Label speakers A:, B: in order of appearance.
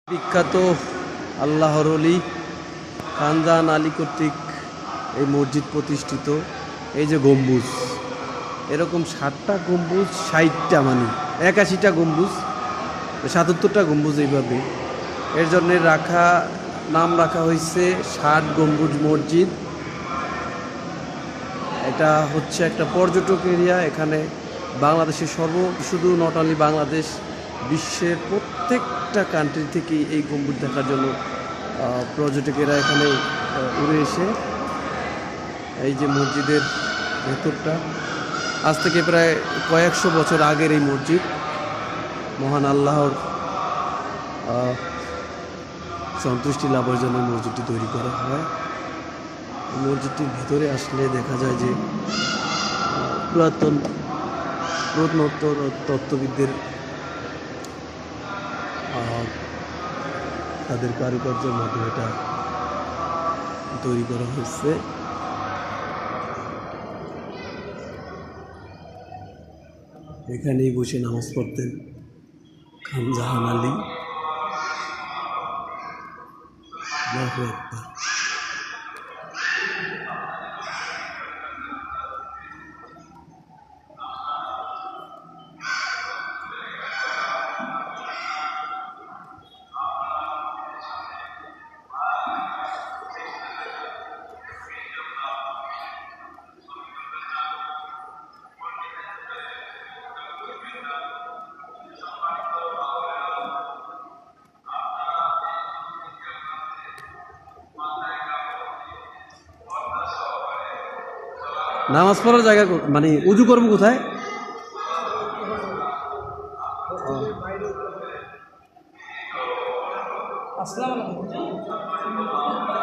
A: বিখ্যাত আল্লাহর ওলি খানজাহান আলী কর্তৃক এই মসজিদ প্রতিষ্ঠিত। এই যে গম্বুজ, এরকম 60টা গম্বুজ, 60টা মানে 81টা গম্বুজ, 77টা গম্বুজ এইভাবে। এর জন্য নাম রাখা হয়েছে 60 গম্বুজ মসজিদ। এটা হচ্ছে একটা পর্যটক এরিয়া। এখানে বাংলাদেশের শুধু নট অনলি বাংলাদেশ, বিশ্বের প্রত্যেকটা কান্ট্রি থেকে এই গম্বুজ দেখার জন্য পর্যটকেরা এখানে উড়ে এসে। এই যে মসজিদের ভেতরটা, আজ থেকে প্রায় কয়েকশো বছর আগের এই মসজিদ। মহান আল্লাহর সন্তুষ্টি লাভের জন্য মসজিদটি তৈরি করা হয়। মসজিদটির ভিতরে আসলে দেখা যায় যে প্রত্নতত্ত্ববিদদের তাদের কারুকার্যের মাধ্যমে এটা তৈরি করা হয়েছে। এখানেই বসে নামাজ পড়তেন খানজাহান আলী। আল্লাহু আকবার। নামাজ পড়ার জায়গা মানে উজু করবো কোথায়?
B: আসসালামু আলাইকুম।